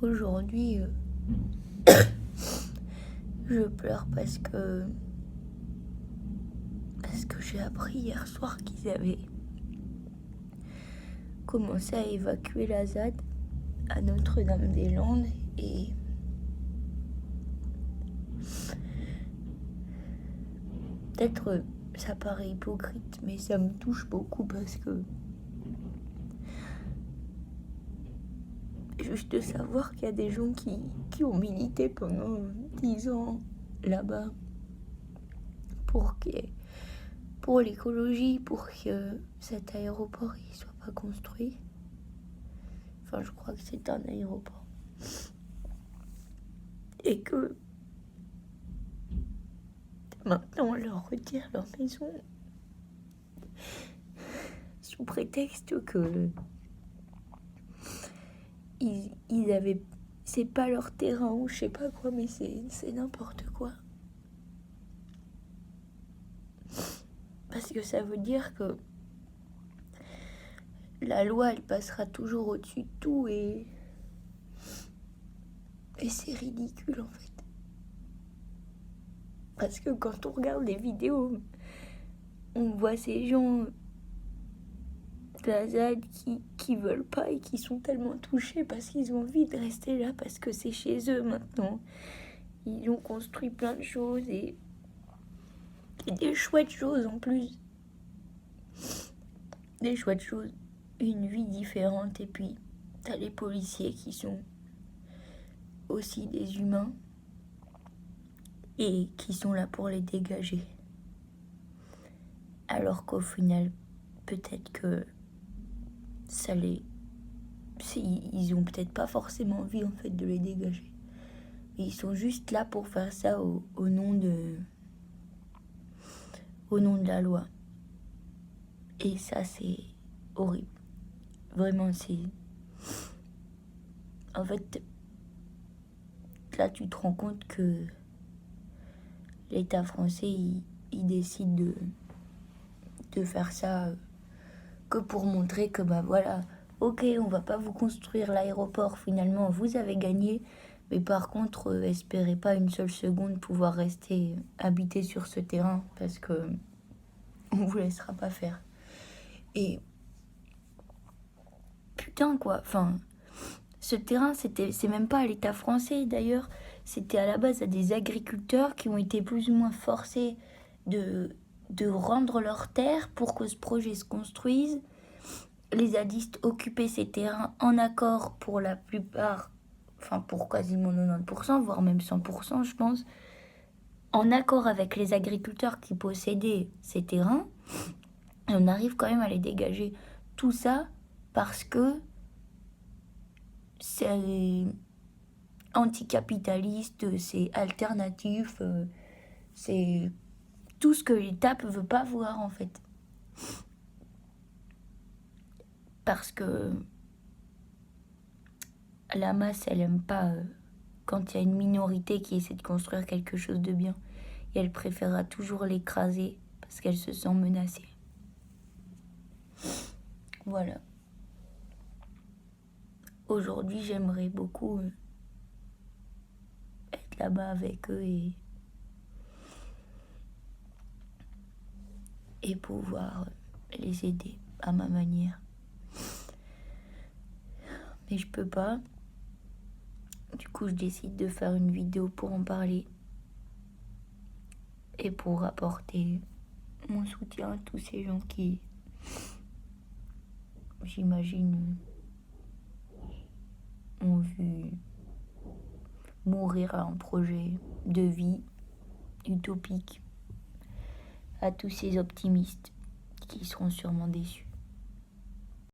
Aujourd'hui, je pleure parce que j'ai appris hier soir qu'ils avaient commencé à évacuer la ZAD à Notre-Dame-des-Landes et peut-être ça paraît hypocrite, mais ça me touche beaucoup parce que juste de savoir qu'il y a des gens qui ont milité pendant 10 ans là-bas pour l'écologie, pour que cet aéroport il soit pas construit. Enfin, je crois que c'est un aéroport. Et que maintenant on leur retire leur maison sous prétexte que ils avaient... C'est pas leur terrain ou je sais pas quoi, mais c'est n'importe quoi. Parce que ça veut dire que la loi, elle passera toujours au-dessus de tout et c'est ridicule en fait. Parce que quand on regarde les vidéos, on voit ces gens de la ZAD qui veulent pas et qui sont tellement touchés parce qu'ils ont envie de rester là parce que c'est chez eux maintenant. Ils ont construit plein de choses et des chouettes choses en plus. Des chouettes choses. Une vie différente. Et puis, t'as les policiers qui sont aussi des humains et qui sont là pour les dégager. Alors qu'au final, peut-être que ça les... Ils ont peut-être pas forcément envie en fait de les dégager. Ils sont juste là pour faire ça au nom de la loi. Et ça, c'est horrible. Vraiment, c'est... En fait, là, tu te rends compte que l'État français, il décide de faire ça que pour montrer que, bah voilà, ok, on va pas vous construire l'aéroport, finalement, vous avez gagné, mais par contre, espérez pas une seule seconde pouvoir rester habité sur ce terrain, parce que on vous laissera pas faire. Et putain, quoi, enfin... Ce terrain, c'est même pas à l'État français d'ailleurs, c'était à la base à des agriculteurs qui ont été plus ou moins forcés de rendre leurs terres pour que ce projet se construise. Les zadistes occupaient ces terrains en accord pour la plupart, enfin pour quasiment 90%, voire même 100%, je pense, en accord avec les agriculteurs qui possédaient ces terrains. Et on arrive quand même à les dégager. Tout ça parce que c'est anticapitaliste, c'est alternatif, c'est tout ce que l'État ne veut pas voir en fait. Parce que la masse, elle aime pas quand il y a une minorité qui essaie de construire quelque chose de bien. Et elle préférera toujours l'écraser parce qu'elle se sent menacée. Voilà. Aujourd'hui, j'aimerais beaucoup être là-bas avec eux et pouvoir les aider à ma manière. Mais je peux pas. Du coup, je décide de faire une vidéo pour en parler et pour apporter mon soutien à tous ces gens qui, j'imagine, ont vu mourir un projet de vie utopique, à tous ces optimistes qui seront sûrement déçus.